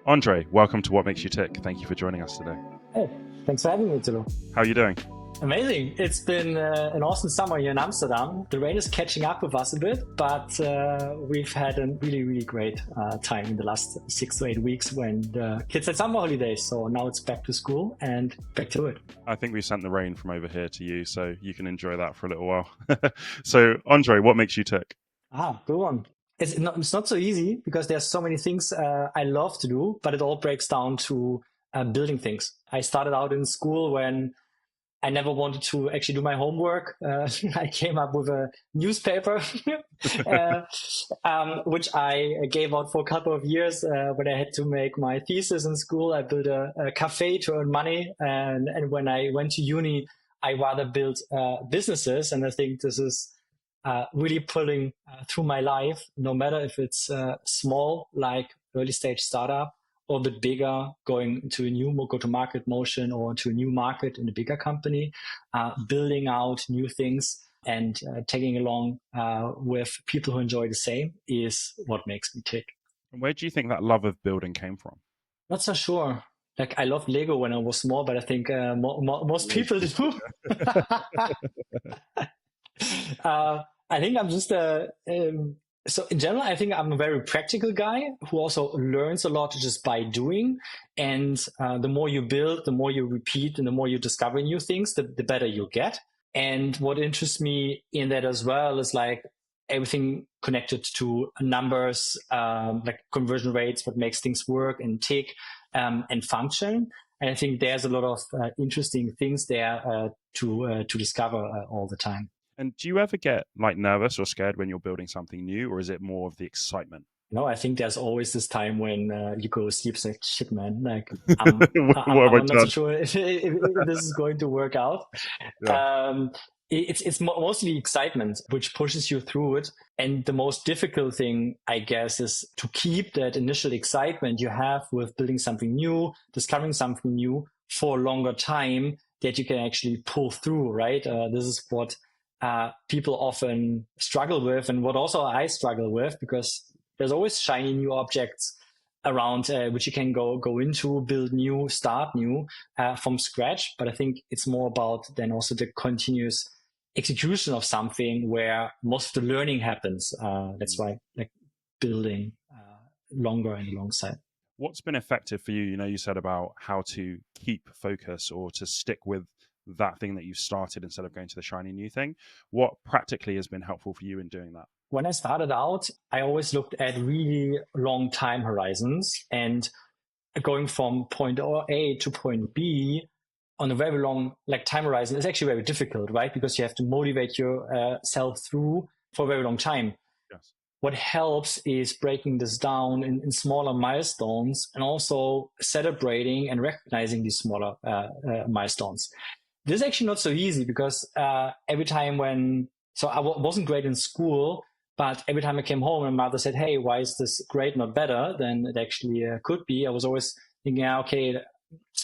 André, welcome to What Makes You Tick. Thank you for joining us today. Hey, thanks for having me, Tilo. How are you doing? Amazing. It's been an awesome summer here in Amsterdam. The rain is catching up with us a bit, but we've had a really, really great time in the last 6 to 8 weeks when the kids had summer holidays. So now it's back to school and back to it. I think we sent the rain from over here to you, so you can enjoy that for a little while. So, André, what makes you tick? Good one. It's not so easy because there's so many things I love to do, but it all breaks down to building things. I started out in school when I never wanted to actually do my homework. I came up with a newspaper, which I gave out for a couple of years when I had to make my thesis in school. I built a cafe to earn money. And when I went to uni, I rather built businesses. And I think this is really pulling through my life, no matter if it's small, like early stage startup, or a bit bigger, going to a new go-to-market motion or to a new market in a bigger company, building out new things and tagging along with people who enjoy the same is what makes me tick. And where do you think that love of building came from? Not so sure. Like I loved Lego when I was small, but I think most people do. I think I'm just so in general, I think I'm a very practical guy who also learns a lot just by doing. And the more you build, the more you repeat, and the more you discover new things, the better you get. And what interests me in that as well is like everything connected to numbers, like conversion rates, what makes things work and tick and function. And I think there's a lot of interesting things there to discover all the time. And do you ever get like nervous or scared when you're building something new, or is it more of the excitement? No, I think there's always this time when you go to sleep, like, shit, man, like, What have I I'm not so done? sure if this is going to work out. Yeah. It's mostly excitement, which pushes you through it. And the most difficult thing, I guess, is to keep that initial excitement you have with building something new, discovering something new for a longer time that you can actually pull through, right? This is what people often struggle with, and what also I struggle with, because there's always shiny new objects around which you can go into, build new, start new from scratch. But I think it's more about then also the continuous execution of something where most of the learning happens. That's why like building longer and alongside. What's been effective for you? You know, you said about how to keep focus or to stick with that thing that you started instead of going to the shiny new thing. What practically has been helpful for you in doing that? When I started out, I always looked at really long time horizons, and going from point A to point B on a very long like time horizon is actually very difficult, right? Because you have to motivate yourself through for a very long time. Yes. What helps is breaking this down in smaller milestones and also celebrating and recognizing these smaller milestones. This is actually not so easy because every time so I wasn't great in school, but every time I came home and my mother said, hey, why is this grade not better than it actually could be? I was always thinking, okay,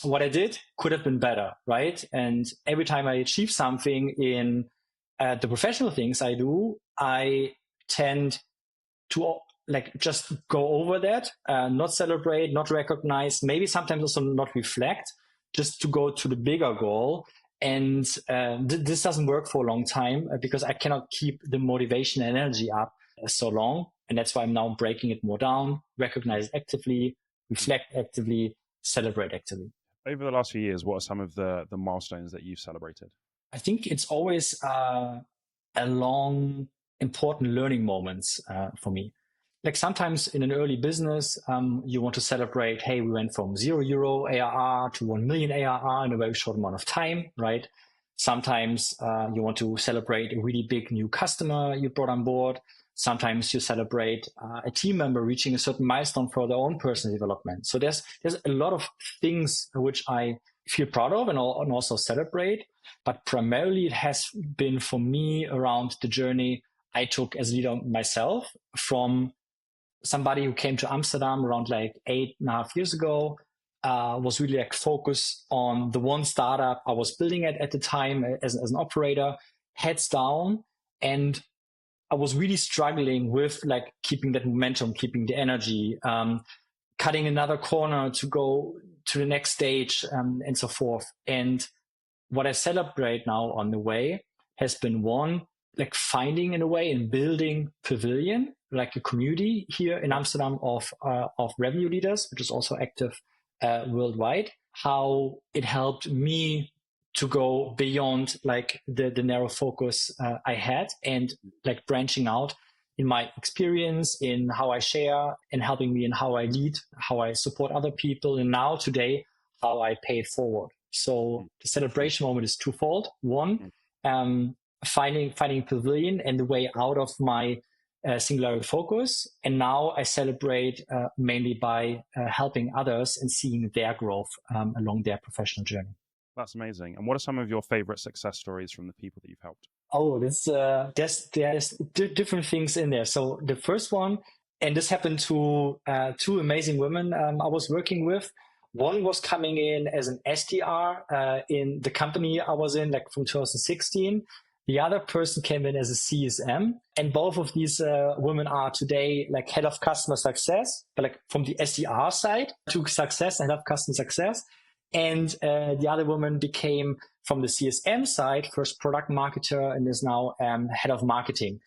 what I did could have been better, right? And every time I achieve something in the professional things I do, I tend to like just go over that, not celebrate, not recognize, maybe sometimes also not reflect, just to go to the bigger goal. And this doesn't work for a long time because I cannot keep the motivation and energy up so long. And that's why I'm now breaking it more down, recognize actively, reflect actively, celebrate actively. Over the last few years, what are some of the milestones that you've celebrated? I think it's always a long, important learning moments for me. Like sometimes in an early business, you want to celebrate, hey, we went from €0 ARR to 1 million ARR in a very short amount of time, right? Sometimes you want to celebrate a really big new customer you brought on board. Sometimes you celebrate a team member reaching a certain milestone for their own personal development. So there's a lot of things which I feel proud of and also celebrate. But primarily it has been for me around the journey I took as a leader myself, from somebody who came to Amsterdam around like 8.5 years ago, was really like focused on the one startup I was building at the time as an operator, heads down. And I was really struggling with like keeping that momentum, keeping the energy, cutting another corner to go to the next stage, and so forth. And what I celebrate now on the way has been one, like finding in a way and building Pavilion, like a community here in Amsterdam of revenue leaders, which is also active worldwide. How it helped me to go beyond like the narrow focus I had, and like branching out in my experience, in how I share, and helping me in how I lead, how I support other people, and now today how I pay it forward. So the celebration moment is twofold. One, finding Pavilion and the way out of my singular focus, and now I celebrate mainly by helping others and seeing their growth along their professional journey. That's amazing. And what are some of your favorite success stories from the people that you've helped? Oh, there's different things in there. So the first one, and this happened to two amazing women I was working with. One was coming in as an SDR in the company I was in, like from 2016. The other person came in as a CSM, and both of these women are today like head of customer success, but like from the SDR side to success and head of customer success. And the other woman became from the CSM side, first product marketer, and is now head of marketing.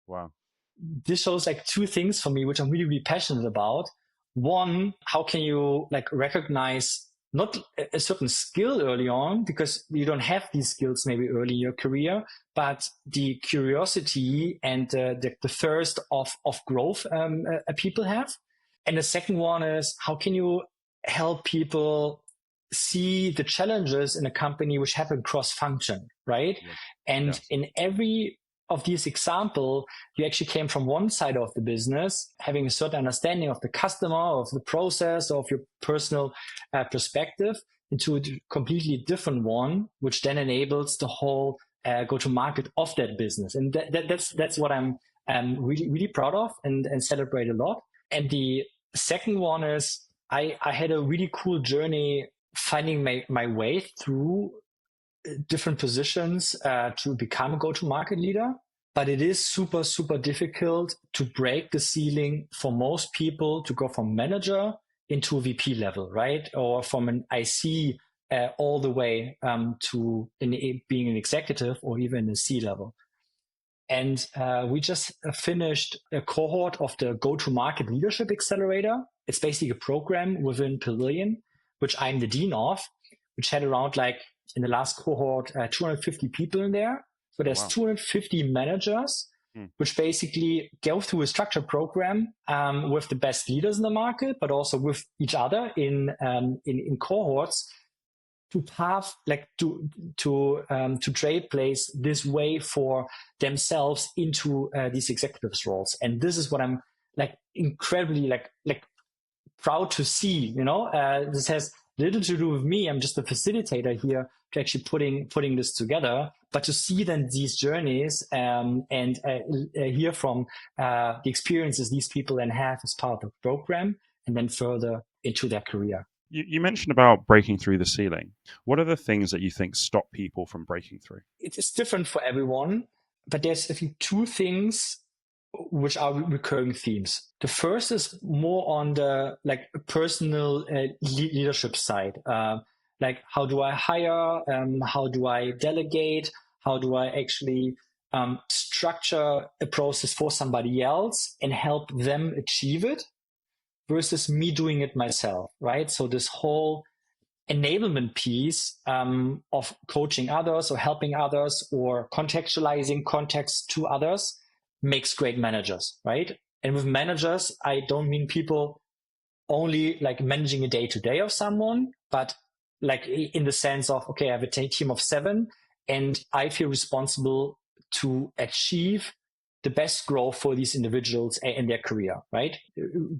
Wow. This shows like two things for me, which I'm really, really passionate about. One, how can you like recognize not a certain skill early on, because you don't have these skills maybe early in your career, but the curiosity and the thirst of growth people have. And the second one is, how can you help people see the challenges in a company which happen cross-function, right? Yeah. And in every of these examples, you actually came from one side of the business, having a certain understanding of the customer, of the process, of your personal perspective, into a completely different one, which then enables the whole go-to-market of that business. And that's what I'm really, really proud of and celebrate a lot. And the second one is I had a really cool journey finding my way through different positions to become a go-to-market leader. But it is super, super difficult to break the ceiling for most people to go from manager into a VP level, right? Or from an IC all the way to being an executive or even a C level. And we just finished a cohort of the Go-to-Market Leadership Accelerator. It's basically a program within Pavilion, which I'm the dean of, which had around like in the last cohort 250 people in there. So there's 250 managers, which basically go through a structured program with the best leaders in the market, but also with each other in cohorts to have like to trade place this way for themselves into these executives roles. And this is what I'm like incredibly like proud to see. You know, this has little to do with me. I'm just a facilitator here to actually putting this together. But to see then these journeys and hear from the experiences these people then have as part of the program, and then further into their career. You mentioned about breaking through the ceiling. What are the things that you think stop people from breaking through? It is different for everyone, but there's I think two things which are recurring themes. The first is more on the like personal leadership side. Like how do I hire? How do I delegate? How do I actually structure a process for somebody else and help them achieve it versus me doing it myself, right? So this whole enablement piece of coaching others or helping others or contextualizing context to others makes great managers, right? And with managers, I don't mean people only like managing a day-to-day of someone, but like in the sense of, okay, I have a team of 7 and I feel responsible to achieve the best growth for these individuals in their career, right?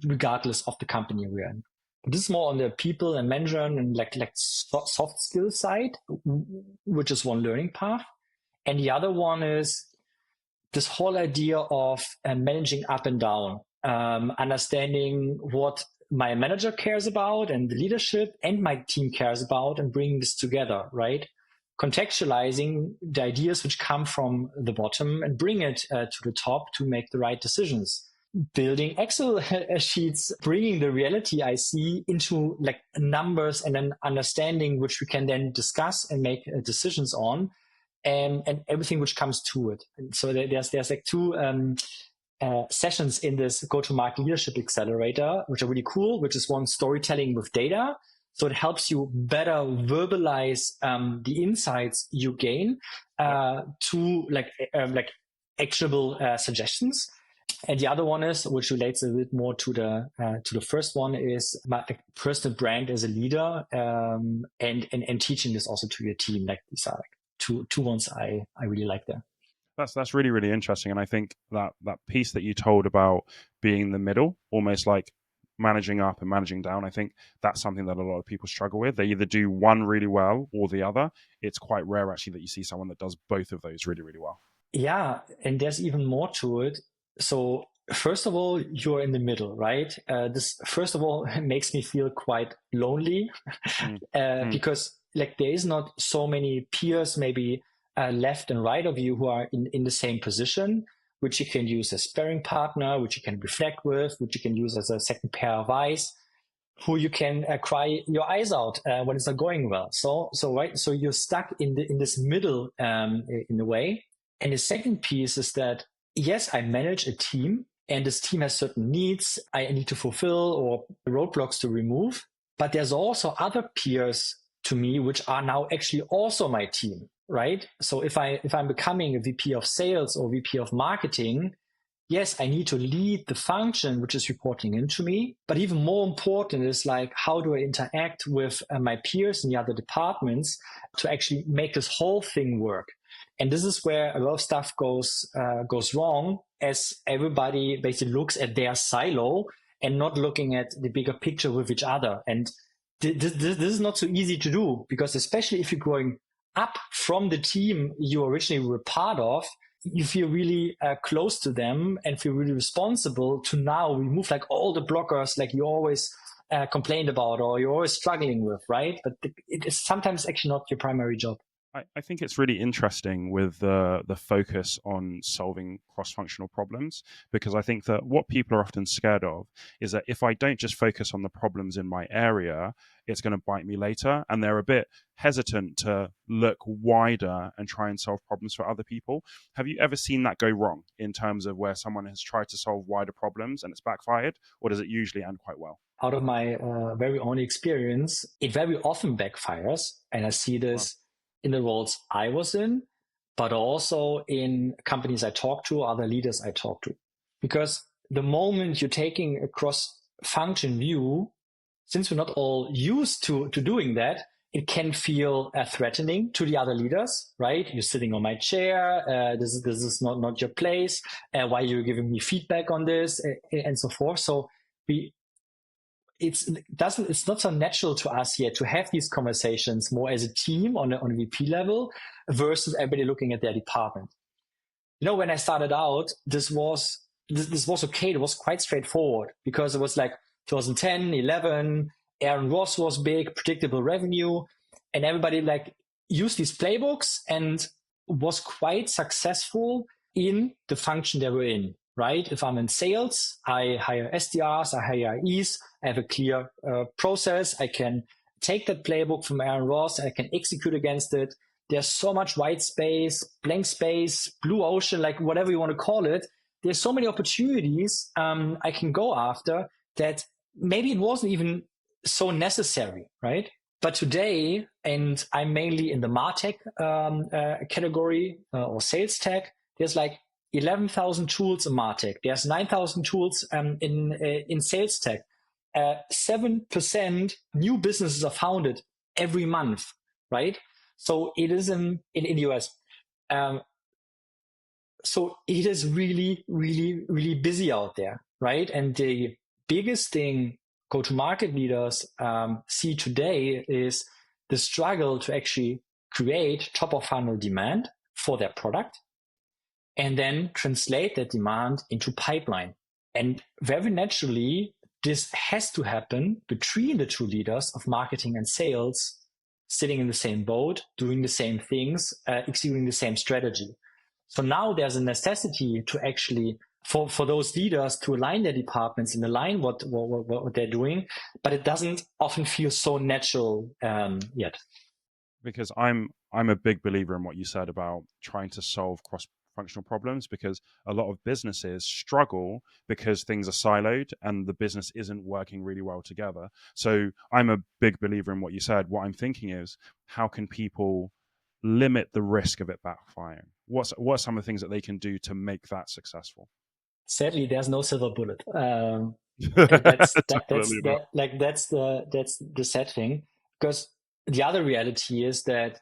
Regardless of the company we're in. This is more on the people and management and like soft skill side, which is one learning path. And the other one is this whole idea of managing up and down, understanding what my manager cares about and the leadership and my team cares about and bringing this together, right? Contextualizing the ideas which come from the bottom and bring it to the top to make the right decisions. building Excel sheets, bringing the reality I see into like numbers and an understanding which we can then discuss and make decisions on, and everything which comes to it. And so there's like two sessions in this go-to-market leadership accelerator, which are really cool, which is one, storytelling with data. So it helps you better verbalize the insights you gain to like actionable suggestions. And the other one is, which relates a bit more to the first one, is my personal brand as a leader, and teaching this also to your team. Like these are like two ones I really like there. That's really, really interesting. And I think that piece that you told about being in the middle, almost like managing up and managing down, I think that's something that a lot of people struggle with. They either do one really well or the other. It's quite rare actually that you see someone that does both of those really, really well. Yeah, and there's even more to it. So first of all, you're in the middle, right? This first of all makes me feel quite lonely because like there is not so many peers maybe left and right of you who are in the same position, which you can use as sparring partner, which you can reflect with, which you can use as a second pair of eyes, who you can cry your eyes out when it's not going well. So right, so you're stuck in this middle in a way. And the second piece is that yes, I manage a team, and this team has certain needs I need to fulfill or roadblocks to remove. But there's also other peers to me which are now actually also my team, right? So if I'm becoming a VP of sales or VP of marketing, yes, I need to lead the function which is reporting into me. But even more important is like, how do I interact with my peers in the other departments to actually make this whole thing work? And this is where a lot of stuff goes wrong, as everybody basically looks at their silo and not looking at the bigger picture with each other. And this is not so easy to do, because especially if you're growing up from the team you originally were part of, you feel really close to them and feel really responsible to now remove like all the blockers like you always complained about or you're always struggling with, right? But it is sometimes actually not your primary job. I think it's really interesting with the focus on solving cross-functional problems, because I think that what people are often scared of is that if I don't just focus on the problems in my area, it's going to bite me later. And they're a bit hesitant to look wider and try and solve problems for other people. Have you ever seen that go wrong in terms of where someone has tried to solve wider problems and it's backfired, or does it usually end quite well? Out of my very own experience, it very often backfires. And I see this in the roles I was in, but also in companies I talk to, other leaders I talk to. Because the moment you're taking a cross-function view, since we're not all used to doing that, it can feel threatening to the other leaders, right? You're sitting on my chair. This is not your place. Why are you giving me feedback on this, and so forth? So it's not so natural to us yet to have these conversations more as a team on a VP level versus everybody looking at their department. You know, when I started out, this was okay. It was quite straightforward because it was like 2010, 11, Aaron Ross was big, predictable revenue, and everybody like used these playbooks and was quite successful in the function they were in. Right? If I'm in sales, I hire SDRs, I hire IEs, I have a clear process. I can take that playbook from Aaron Ross, I can execute against it. There's so much white space, blank space, blue ocean, like whatever you want to call it. There's so many opportunities I can go after that maybe it wasn't even so necessary, right? But today, and I'm mainly in the MarTech category or sales tech, there's like 11,000 tools in MarTech. There's 9,000 tools in sales tech. 7% new businesses are founded every month, right? So it is in the US. So it is really, really, really busy out there, right? And the biggest thing go-to-market leaders see today is the struggle to actually create top-of-funnel demand for their product, and then translate that demand into pipeline. And very naturally, this has to happen between the two leaders of marketing and sales, sitting in the same boat, doing the same things, executing the same strategy. So now there's a necessity to actually for those leaders to align their departments and align what they're doing, but it doesn't often feel so natural yet. Because I'm a big believer in what you said about trying to solve cross functional problems, because a lot of businesses struggle because things are siloed and the business isn't working really well together. So I'm a big believer in what you said. What I'm thinking is, how can people limit the risk of it backfiring? What are some of the things that they can do to make that successful? Sadly, there's no silver bullet. And Definitely not. that's the sad thing, because the other reality is that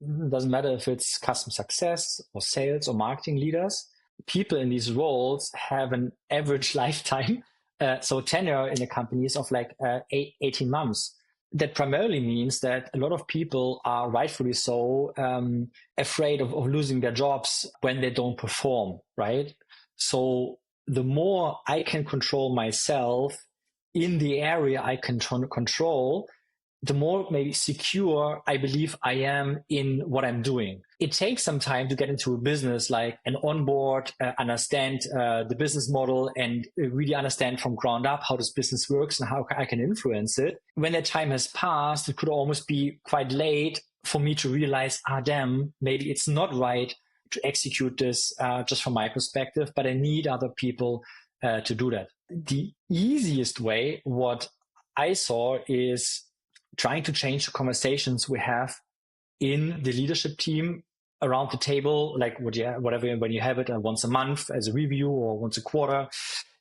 it doesn't matter if it's customer success or sales or marketing leaders. People in these roles have an average lifetime, so tenure in the company is of like 18 months. That primarily means that a lot of people are rightfully so afraid of losing their jobs when they don't perform, right? So the more I can control myself in the area I can control, the more maybe secure I believe I am in what I'm doing. It takes some time to get into a business, like an onboard, understand the business model, and really understand from ground up how this business works and how I can influence it. When that time has passed, it could almost be quite late for me to realize, damn, maybe it's not right to execute this just from my perspective, but I need other people to do that. The easiest way, what I saw, is trying to change the conversations we have in the leadership team around the table, like whatever, when you have it once a month as a review or once a quarter,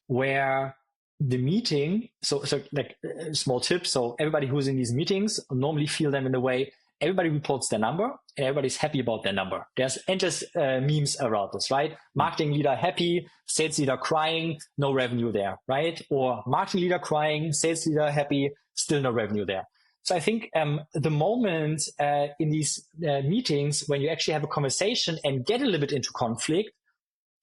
where the meeting, so like a small tip, so everybody who's in these meetings normally feel them in the way everybody reports their number and everybody's happy about their number. There's endless memes around this, right? Marketing leader happy, sales leader crying, no revenue there, right? Or marketing leader crying, sales leader happy, still no revenue there. So I think the moment in these meetings when you actually have a conversation and get a little bit into conflict,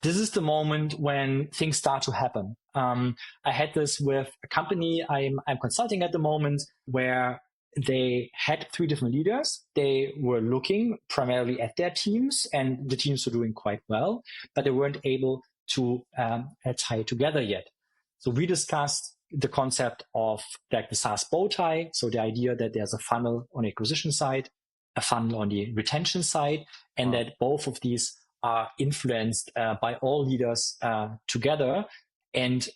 this is the moment when things start to happen. I had this with a company I'm consulting at the moment, where they had 3 different leaders. They were looking primarily at their teams, and the teams were doing quite well, but they weren't able to tie together yet. So we discussed the concept of like the SaaS bow tie. So the idea that there's a funnel on the acquisition side, a funnel on the retention side, and that both of these are influenced by all leaders together, and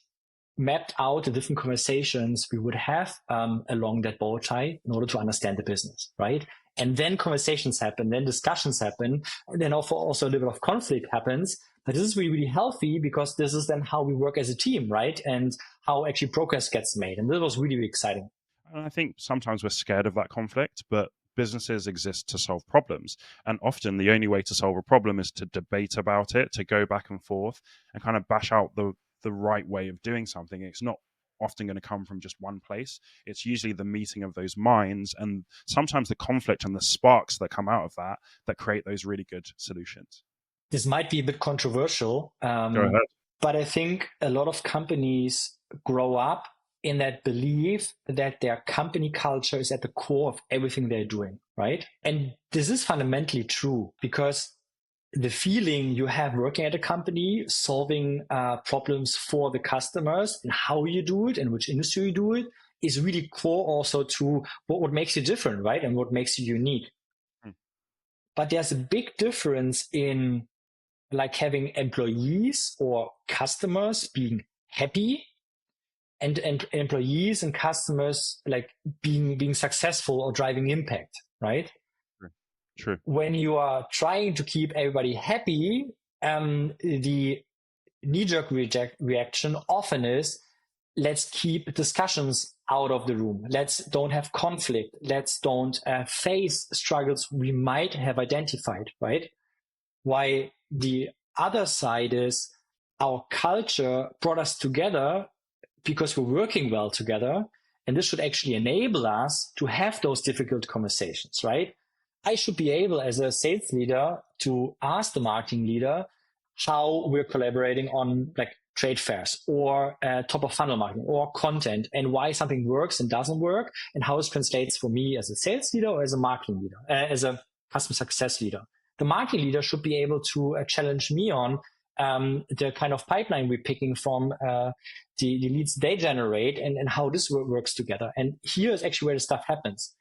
mapped out the different conversations we would have along that bow tie in order to understand the business, right? And then conversations happen, then discussions happen, and then also a little bit of conflict happens. But this is really, really healthy, because this is then how we work as a team, right? And how actually progress gets made. And this was really, really exciting. And I think sometimes we're scared of that conflict, but businesses exist to solve problems. And often the only way to solve a problem is to debate about it, to go back and forth and kind of bash out the right way of doing something. It's not often going to come from just one place. It's usually the meeting of those minds, and sometimes the conflict and the sparks that come out of that create those really good solutions. This might be a bit controversial, Go ahead. but I think a lot of companies grow up in that belief that their company culture is at the core of everything they're doing, right? And this is fundamentally true, because the feeling you have working at a company, solving problems for the customers, and how you do it and which industry you do it, is really core also to what makes you different, right? And what makes you unique. But there's a big difference in like having employees or customers being happy, and employees and customers like being successful or driving impact, right? True. When you are trying to keep everybody happy, the knee-jerk reaction often is, let's keep discussions out of the room. Let's don't have conflict. Let's don't face struggles we might have identified, right? Why the other side is, our culture brought us together because we're working well together. And this should actually enable us to have those difficult conversations, right? I should be able, as a sales leader, to ask the marketing leader how we're collaborating on like trade fairs or top of funnel marketing or content, and why something works and doesn't work, and how it translates for me as a sales leader or as a marketing leader, as a customer success leader. The marketing leader should be able to challenge me on, the kind of pipeline we're picking from, the leads they generate, and how this works together. And here is actually where the stuff happens.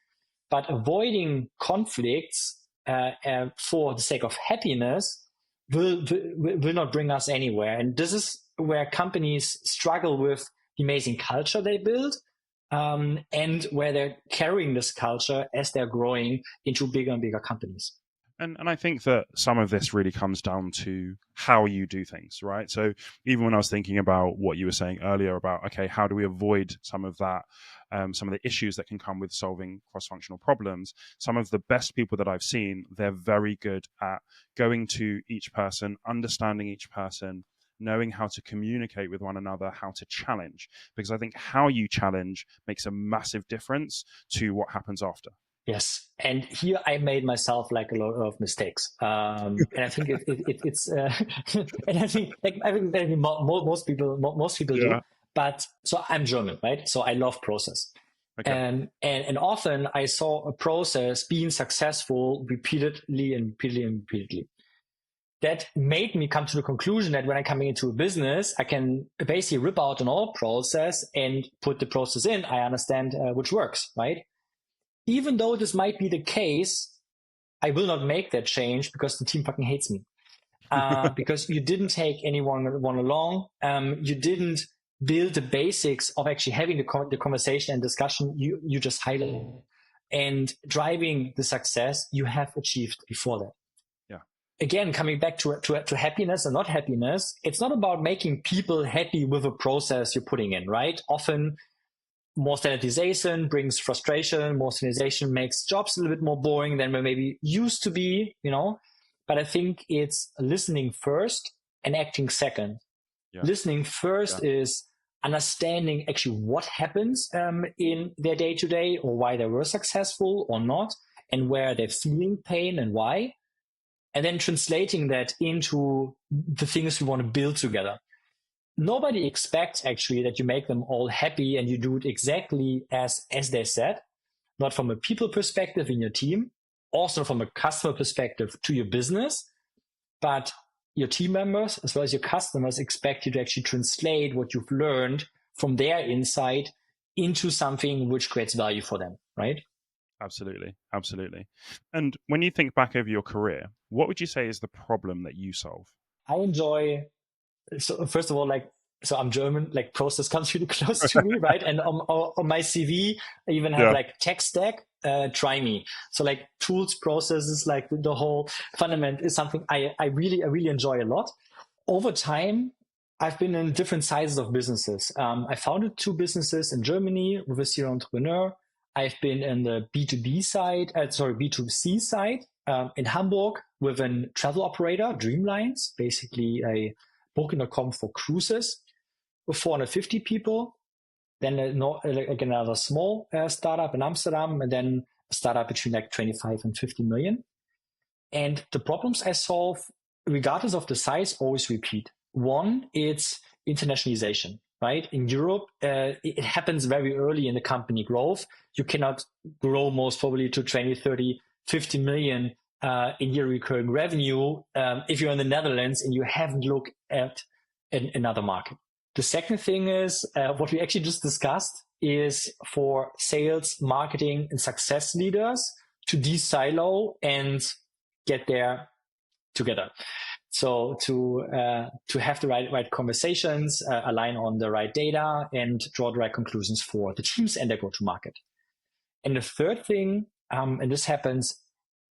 But avoiding conflicts for the sake of happiness will not bring us anywhere. And this is where companies struggle with the amazing culture they build, and where they're carrying this culture as they're growing into bigger and bigger companies. And I think that some of this really comes down to how you do things, right? So even when I was thinking about what you were saying earlier about, okay, how do we avoid some of that, some of the issues that can come with solving cross-functional problems? Some of the best people that I've seen, they're very good at going to each person, understanding each person, knowing how to communicate with one another, how to challenge. Because I think how you challenge makes a massive difference to what happens after. Yes, and here I made myself like a lot of mistakes, and I think it's and I think most people do. Yeah. But so I'm German, right? So I love process, Okay. and often I saw a process being successful repeatedly and repeatedly and repeatedly. That made me come to the conclusion that when I'm coming into a business, I can basically rip out an old process and put the process in. I understand which works, right? Even though this might be the case, I will not make that change because the team fucking hates me. Because you didn't take anyone along. You didn't build the basics of actually having the conversation and discussion you just highlighted. And driving the success you have achieved before that. Yeah. Again, coming back to happiness and not happiness, it's not about making people happy with a process you're putting in, right? Often, more standardization brings frustration. More standardization makes jobs a little bit more boring than they maybe used to be, But I think it's listening first and acting second. Yeah. Listening first is understanding actually what happens in their day-to-day, or why they were successful or not, and where they're feeling pain and why. And then translating that into the things we want to build together. Nobody expects actually that you make them all happy and you do it exactly as they said, not from a people perspective in your team, also from a customer perspective to your business, but your team members as well as your customers expect you to actually translate what you've learned from their insight into something which creates value for them, right? Absolutely. Absolutely. And when you think back over your career, what would you say is the problem that you solve? I enjoy, so first of all, so I'm German, process comes really close to me, right? And on my CV, I even have tech stack, try me. So tools, processes, the whole fundament is something I really enjoy a lot. Over time, I've been in different sizes of businesses. I founded 2 businesses in Germany with a serial entrepreneur. I've been in the B2C side in Hamburg with a travel operator, Dreamlines, basically a Booking.com for cruises, with 450 people. Then again, another small startup in Amsterdam, and then a startup between 25 and 50 million. And the problems I solve, regardless of the size, always repeat. One, it's internationalization, right? In Europe, it happens very early in the company growth. You cannot grow most probably to 20, 30, 50 million in year recurring revenue if you're in the Netherlands and you haven't looked at another market. The second thing is what we actually just discussed is for sales, marketing, and success leaders to de-silo and get there together. So to have the right conversations, align on the right data, and draw the right conclusions for the teams and their go-to-market. And the third thing, and this happens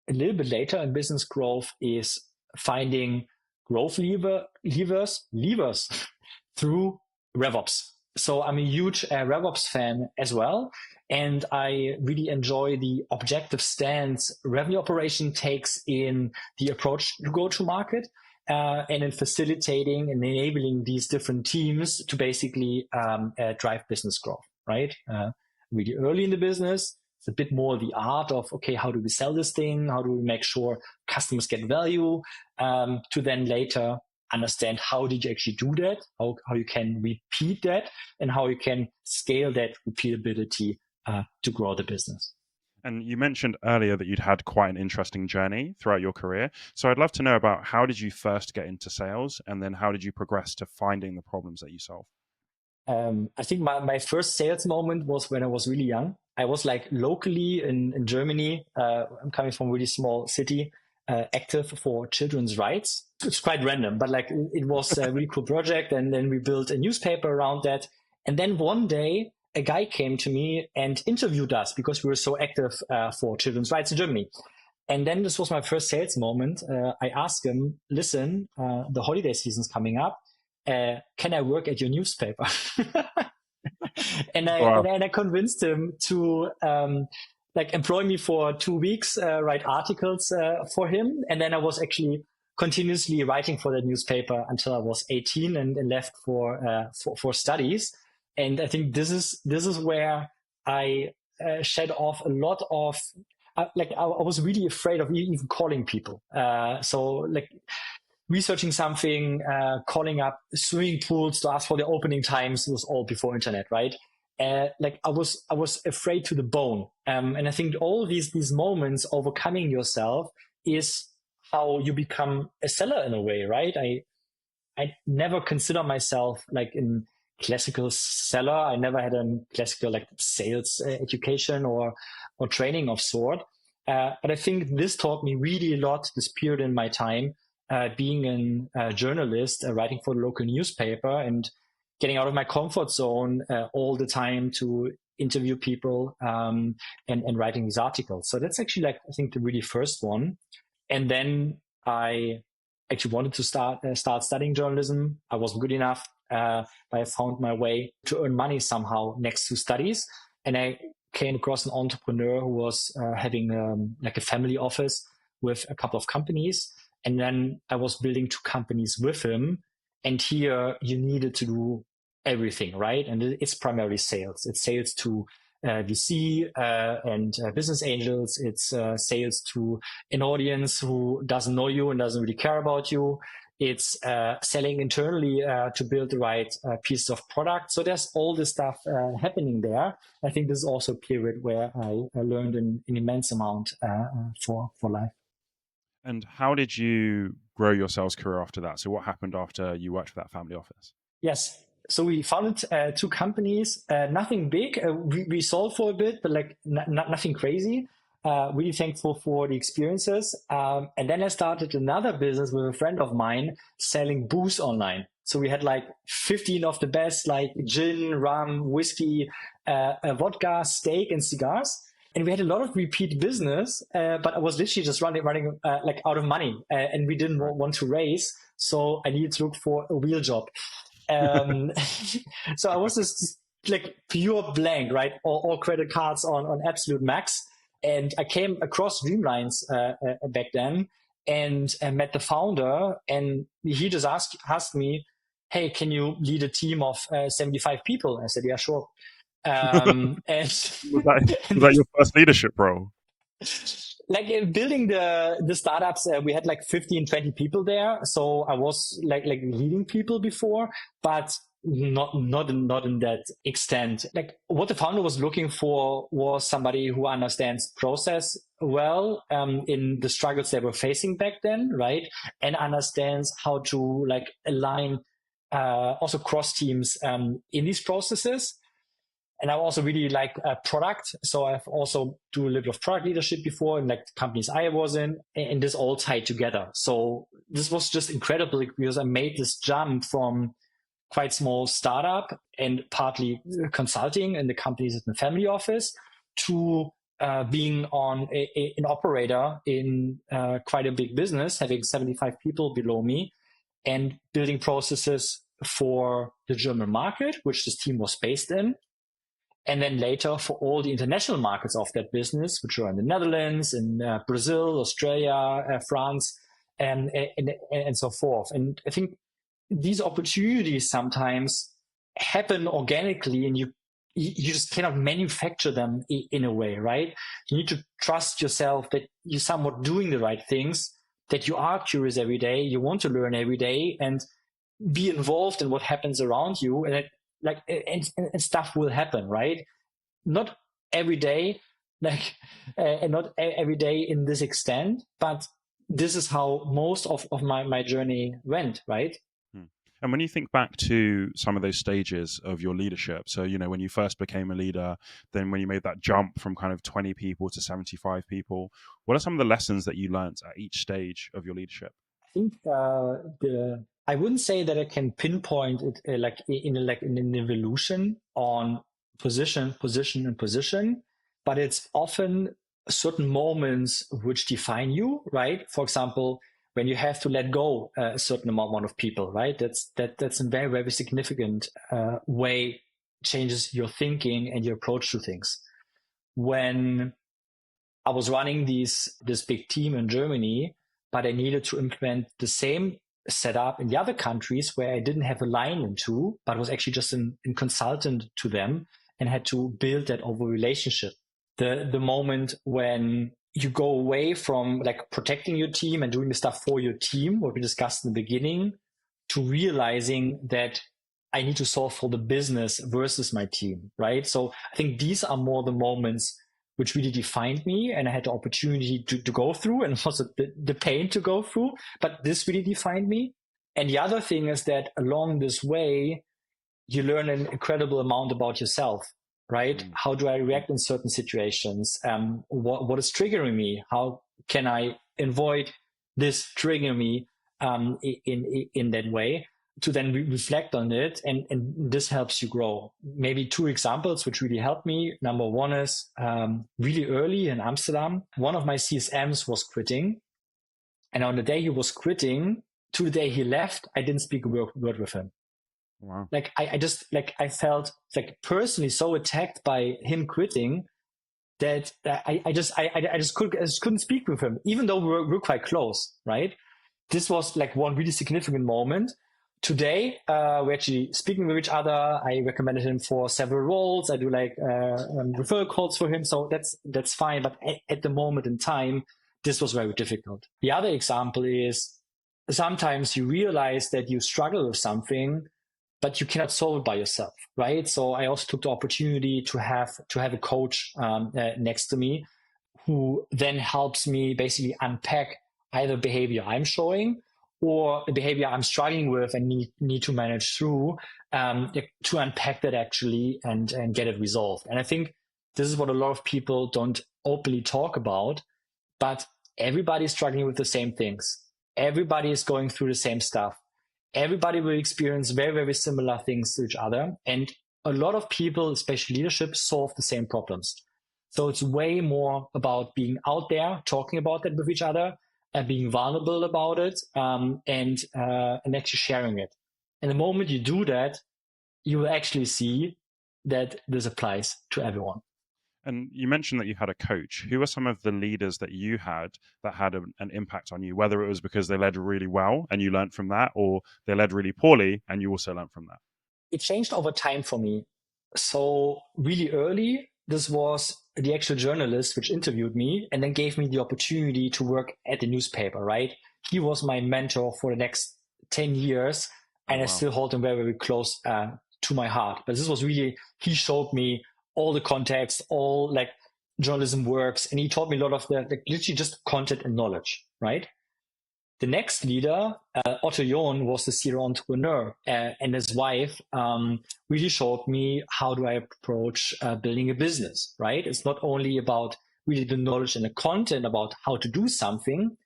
a little bit later in business growth, is finding growth levers through RevOps. So I'm a huge RevOps fan as well. And I really enjoy the objective stance revenue operation takes in the approach to go to market, and in facilitating and enabling these different teams to basically drive business growth, right? Really early in the business, it's a bit more the art of, okay, how do we sell this thing? How do we make sure customers get value? To then later understand how did you actually do that, how you can repeat that, and how you can scale that repeatability to grow the business. And you mentioned earlier that you'd had quite an interesting journey throughout your career. So I'd love to know about how did you first get into sales, and then how did you progress to finding the problems that you solve? I think my first sales moment was when I was really young. I was like locally in Germany. I'm coming from a really small city, active for children's rights. It's quite random, but like it was a really cool project. And then we built a newspaper around that. And then one day, a guy came to me and interviewed us because we were so active for children's rights in Germany. And then this was my first sales moment. I asked him, listen, the holiday season's coming up. Can I work at your newspaper? Wow. And I convinced him to like employ me for 2 weeks, write articles for him. And then I was actually continuously writing for that newspaper until I was 18 and left for studies. And I think this is where I shed off a lot of I was really afraid of even calling people. So like researching something, calling up swimming pools to ask for the opening times was all before internet, right? Like I was afraid to the bone, and I think all these moments overcoming yourself is how you become a seller in a way, right? I never consider myself like in classical seller. I never had a classical like sales education or training of sort. But I think this taught me really a lot. This period in my time, being a journalist, writing for the local newspaper, and getting out of my comfort zone all the time to interview people and writing these articles. So that's actually like I think the really first one. And then I actually wanted to start studying journalism. I wasn't good enough, but I found my way to earn money somehow next to studies. And I came across an entrepreneur who was having like a family office with a couple of companies. And then I was building 2 companies with him. And here you needed to do everything, right? And it's primarily sales. It's sales to VC and business angels. It's sales to an audience who doesn't know you and doesn't really care about you. It's selling internally to build the right piece of product. So there's all this stuff happening there. I think this is also a period where I learned an immense amount for life. And how did you grow your sales career after that? So what happened after you worked for that family office? Yes. So we founded 2 companies, nothing big. We sold for a bit, but like nothing crazy. Really thankful for the experiences. And then I started another business with a friend of mine selling booze online. So we had like 15 of the best, like gin, rum, whiskey, vodka, steak, and cigars. And we had a lot of repeat business, but I was literally just running like out of money, and we didn't want to raise. So I needed to look for a real job. Um, so I was just like pure blank, right? All credit cards on absolute max. And I came across Dreamlines back then and met the founder. And he just asked me, hey, can you lead a team of 75 people? I said, yeah, sure. And, Was that your first leadership role? like building the startups, we had like 15, 20 people there. So I was like leading people before, but not in that extent. Like what the founder was looking for was somebody who understands process well, in the struggles they were facing back then, right? And understands how to like align also cross teams in these processes. And I also really like product. So I've also do a little bit of product leadership before in like the companies I was in, and this all tied together. So this was just incredible because I made this jump from quite small startup and partly consulting in the companies at the family office to being on an operator in quite a big business, having 75 people below me and building processes for the German market, which this team was based in. And then later for all the international markets of that business, which are in the Netherlands, in Brazil, Australia, France, and so forth. And I think these opportunities sometimes happen organically, and you just cannot manufacture them in a way, right? You need to trust yourself that you're somewhat doing the right things, that you are curious every day, you want to learn every day, and be involved in what happens around you, and stuff will happen, right? Not every day, like, and not every day in this extent, but this is how most of my journey went, right? Hmm. And when you think back to some of those stages of your leadership, so, when you first became a leader, then when you made that jump from kind of 20 people to 75 people, what are some of the lessons that you learned at each stage of your leadership? I think I wouldn't say that I can pinpoint it like in an evolution on position, but it's often certain moments which define you, right? For example, when you have to let go a certain amount of people, right? That's a very very significant way changes your thinking and your approach to things. When I was running this big team in Germany, but I needed to implement the same setup in the other countries where I didn't have a line into, but was actually just a consultant to them and had to build that over relationship. The moment when you go away from like protecting your team and doing the stuff for your team, what we discussed in the beginning, to realizing that I need to solve for the business versus my team, right? So I think these are more the moments which really defined me, and I had the opportunity to go through, and also the pain to go through, but this really defined me. And the other thing is that along this way, you learn an incredible amount about yourself, right? Mm. How do I react in certain situations? What is triggering me? How can I avoid this triggering me in that way? To then reflect on it, and this helps you grow. Maybe two examples which really helped me. Number one is really early in Amsterdam, one of my CSMs was quitting, and on the day he was quitting to the day he left, I didn't speak a word with him. Wow. Like I just like I felt like personally so attacked by him quitting that I just couldn't speak with him, even though we're quite close, right? This was like one really significant moment. Today, we're actually speaking with each other. I recommended him for several roles. I do like referral codes for him, so that's fine. But at the moment in time, this was very difficult. The other example is sometimes you realize that you struggle with something, but you cannot solve it by yourself, right? So I also took the opportunity to have a coach next to me, who then helps me basically unpack either behavior I'm showing or the behavior I'm struggling with and need to manage through, to unpack that actually and get it resolved. And I think this is what a lot of people don't openly talk about, but everybody's struggling with the same things. Everybody is going through the same stuff. Everybody will experience very, very similar things to each other. And a lot of people, especially leadership, solve the same problems. So it's way more about being out there, talking about that with each other, and being vulnerable about it, and actually sharing it. And the moment you do that, you will actually see that this applies to everyone. And you mentioned that you had a coach. Who are some of the leaders that you had that had an impact on you, whether it was because they led really well and you learned from that, or they led really poorly and you also learned from that? It changed over time for me. So really early, this was the actual journalist which interviewed me and then gave me the opportunity to work at the newspaper, right? He was my mentor for the next 10 years, and Oh, I wow. still hold him very, very close to my heart. But this was really, he showed me all the context, all like journalism works, and he taught me a lot of the literally just content and knowledge, right? The next leader, Otto John, was the serial entrepreneur, and his wife really showed me how do I approach building a business, right? It's not only about really the knowledge and the content about how to do something,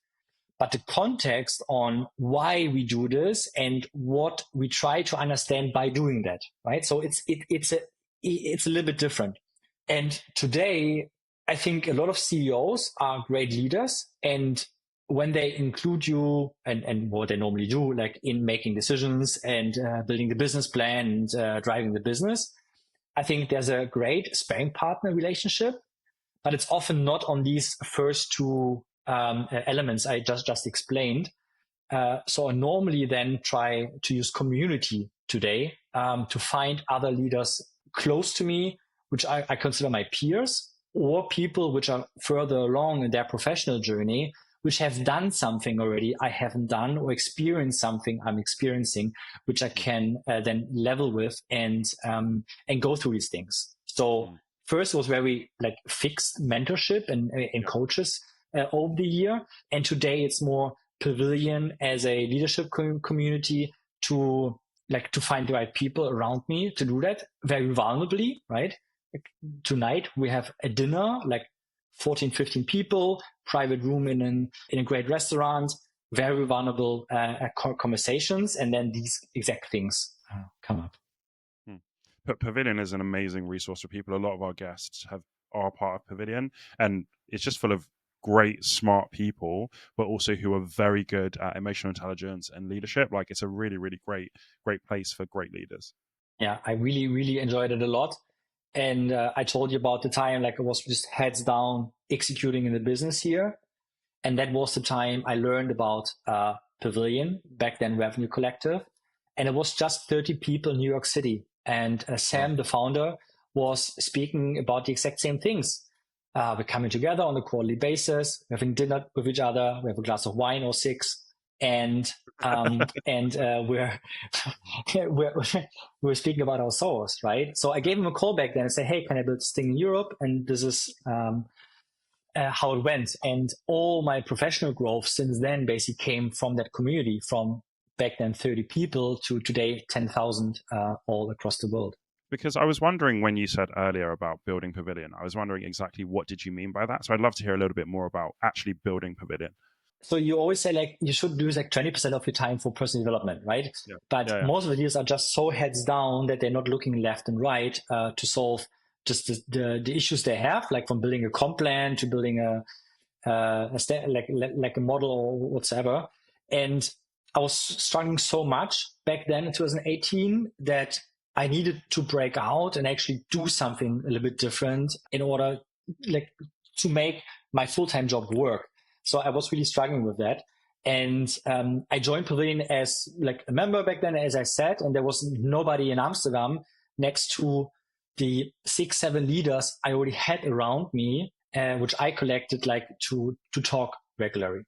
but the context on why we do this and what we try to understand by doing that, right? So it's a little bit different. And today, I think a lot of CEOs are great leaders, and when they include you and what they normally do, like in making decisions and building the business plan and driving the business, I think there's a great sparring partner relationship, but it's often not on these first two elements I just explained. So I normally then try to use community today to find other leaders close to me, which I consider my peers, or people which are further along in their professional journey, which have done something already I haven't done, or experienced something I'm experiencing, which I can then level with and go through these things. So first it was very like fixed mentorship and coaches over the year. And today it's more Pavilion as a leadership community to find the right people around me to do that very vulnerably, right? Like, tonight we have a dinner, like 14, 15 people, private room in a great restaurant, very vulnerable conversations. And then these exact things come up. But Pavilion is an amazing resource for people. A lot of our guests are part of Pavilion, and it's just full of great, smart people, but also who are very good at emotional intelligence and leadership. Like, it's a really, really great place for great leaders. Yeah, I really, really enjoyed it a lot. And I told you about the time, like I was just heads down executing in the business here. And that was the time I learned about Pavilion, back then Revenue Collective. And it was just 30 people in New York City. And Sam, the founder, was speaking about the exact same things. We're coming together on a quarterly basis, we're having dinner with each other, we have a glass of wine or 6, and we're speaking about our sorrows, right? So I gave him a call back then and said, hey, can I build this thing in Europe? And this is how it went. And all my professional growth since then basically came from that community, from back then 30 people to today 10,000 all across the world. Because I was wondering, when you said earlier about building Pavilion, I was wondering exactly what did you mean by that? So I'd love to hear a little bit more about actually building Pavilion. So you always say like you should use like 20% of your time for personal development, right? Yeah. But most of the leaders are just so heads down that they're not looking left and right to solve just the issues they have, like from building a comp plan to building like a model or whatsoever. And I was struggling so much back then in 2018 that I needed to break out and actually do something a little bit different in order like to make my full-time job work. So I was really struggling with that. And I joined Pavilion as like a member back then, as I said, and there was nobody in Amsterdam next to the 6-7 leaders I already had around me, which I collected like to talk regularly.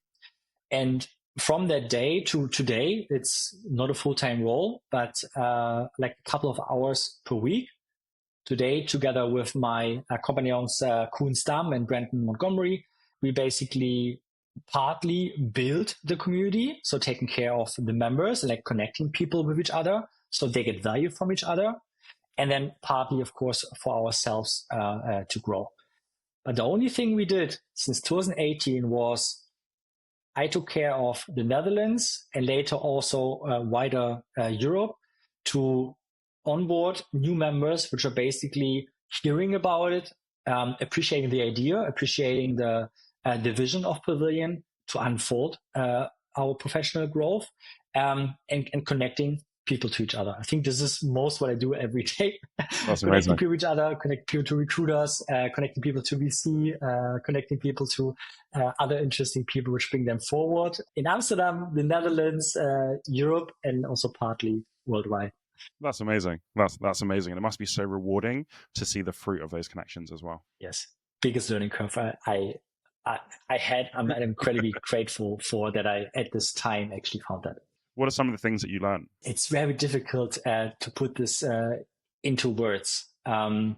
And from that day to today, it's not a full-time role, but like a couple of hours per week. Today, together with my compagnons Koen Stam and Brandon Montgomery, we basically partly build the community, so taking care of the members, like connecting people with each other so they get value from each other. And then partly, of course, for ourselves to grow. But the only thing we did since 2018 was I took care of the Netherlands and later also wider Europe to onboard new members, which are basically hearing about it, appreciating the idea, appreciating the vision of Pavilion to unfold our professional growth, and connecting people to each other. I think this is most what I do every day. Connecting people to each other, connecting people to recruiters, connecting people to VC, connecting people to other interesting people which bring them forward in Amsterdam, the Netherlands, Europe, and also partly worldwide. That's amazing. That's amazing. And it must be so rewarding to see the fruit of those connections as well. Yes. Biggest learning curve I had. I'm incredibly grateful for that I, at this time, actually found that. What are some of the things that you learned? It's very difficult to put this into words. I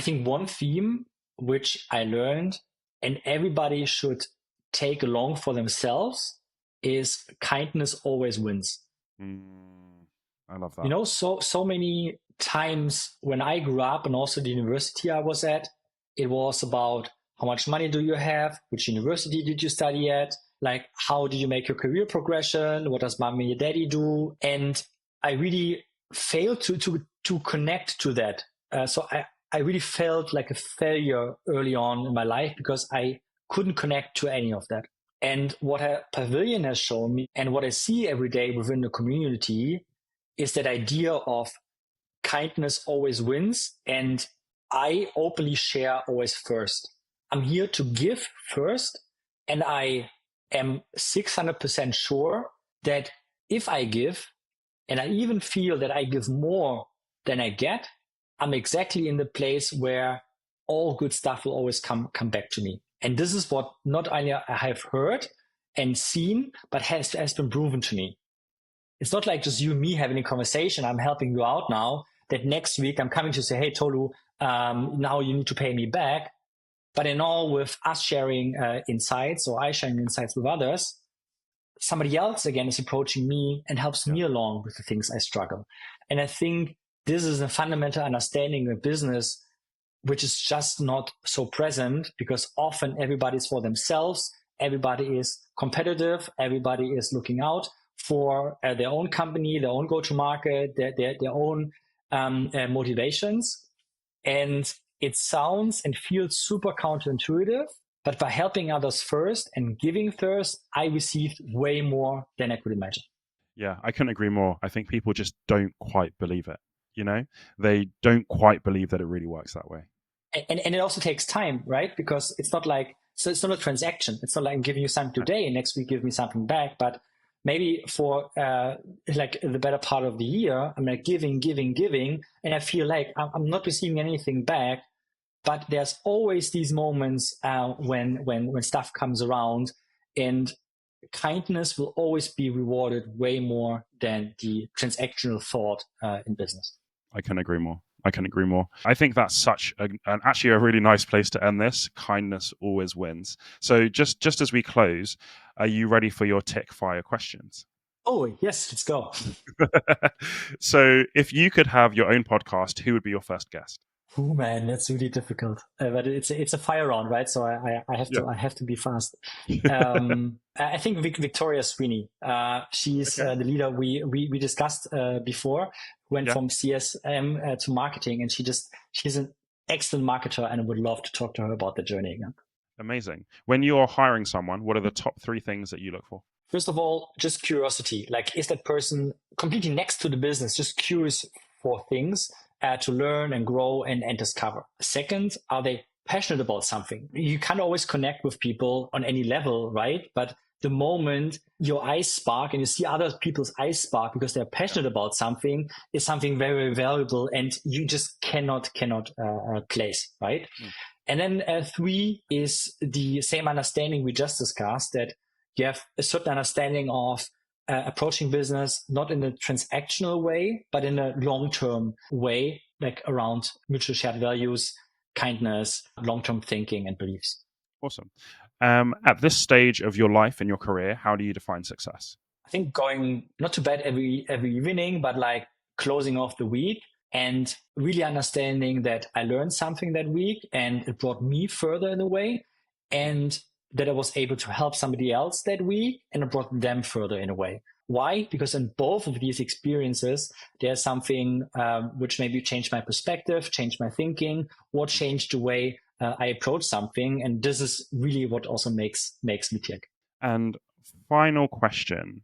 think one theme which I learned and everybody should take along for themselves is kindness always wins. I love that. You know, so many times when I grew up and also the university I was at, it was about how much money do you have? Which university did you study at? Like, how did you make your career progression? What does mommy and daddy do? And I really failed to connect to that. So I really felt like a failure early on in my life because I couldn't connect to any of that. And what Pavilion has shown me and what I see every day within the community is that idea of kindness always wins. And I openly share always first. I'm here to give first. And I am 600% sure that if I give, and I even feel that I give more than I get, I'm exactly in the place where all good stuff will always come back to me. And this is what not only I have heard and seen, but has been proven to me. It's not like just you and me having a conversation. I'm helping you out now. That next week I'm coming to say, hey, Tolu, now you need to pay me back. But in all, with us sharing insights, or I sharing insights with others, somebody else again is approaching me and helps me along with the things I struggle. And I think this is a fundamental understanding of business, which is just not so present, because often everybody's for themselves, everybody is competitive, everybody is looking out for their own company, their own go-to-market, their own motivations. And it sounds and feels super counterintuitive, but by helping others first and giving first, I received way more than I could imagine. Yeah, I couldn't agree more. I think people just don't quite believe it. They don't quite believe that it really works that way. And it also takes time, right? Because it's not like, so it's not a transaction. It's not like I'm giving you something today and next week give me something back. But maybe for like the better part of the year, I'm like giving, and I feel like I'm not receiving anything back. But there's always these moments when stuff comes around, and kindness will always be rewarded way more than the transactional thought in business. I can agree more. I think that's such actually a really nice place to end this. Kindness always wins. So just as we close, are you ready for your tick fire questions? Oh, yes, let's go. So if you could have your own podcast, who would be your first guest? Oh man, that's really difficult. But it's a fire round, right? So I have to be fast. I think Victoria Sweeney. She's the leader we discussed before. Went from CSM to marketing, and she's an excellent marketer, and I would love to talk to her about the journey again. Amazing. When you're hiring someone, what are the top 3 things that you look for? First of all, just curiosity. Like, is that person completely next to the business, just curious for things? To learn and grow and discover. Second, are they passionate about something? You can't always connect with people on any level, right? But the moment your eyes spark and you see other people's eyes spark because they're passionate about something, is something very, very valuable, and you just cannot place, right? And then 3 is the same understanding we just discussed, that you have a certain understanding of approaching business not in a transactional way, but in a long-term way, like around mutual shared values, kindness, long-term thinking, and beliefs. Awesome. At this stage of your life and your career, how do you define success? I think going not to bed every evening, but like closing off the week and really understanding that I learned something that week and it brought me further in a way, and that I was able to help somebody else that week and it brought them further in a way. Why? Because in both of these experiences, there's something which maybe changed my perspective, changed my thinking, or changed the way I approach something. And this is really what also makes me tick. And final question.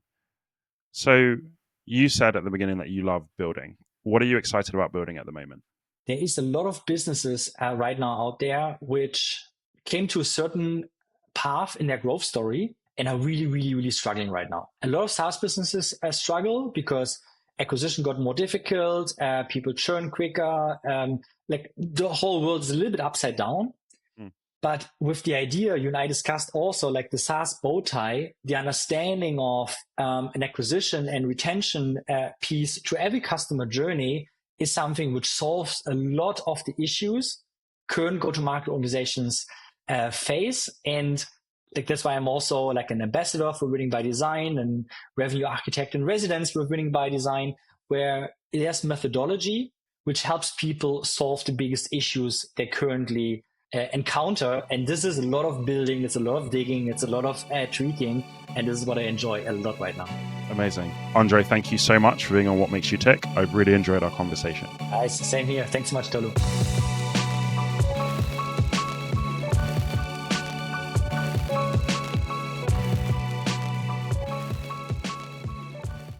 So you said at the beginning that you love building. What are you excited about building at the moment? There is a lot of businesses right now out there which came to a certain path in their growth story and are really, really, really struggling right now. A lot of SaaS businesses struggle because acquisition got more difficult, people churn quicker, like the whole world is a little bit upside down. But with the idea you and I discussed also, like the SaaS bow tie, the understanding of an acquisition and retention piece to every customer journey is something which solves a lot of the issues current go-to-market organizations face. And like that's why I'm also like an ambassador for Winning by Design and revenue architect in residence for Winning by Design, where there's methodology which helps people solve the biggest issues they currently encounter. And this is a lot of building, it's a lot of digging, it's a lot of tweaking, and this is what I enjoy a lot right now. Amazing. Andre, thank you so much for being on What Makes You Tick. I've really enjoyed our conversation. Same here. Thanks so much, Tolu.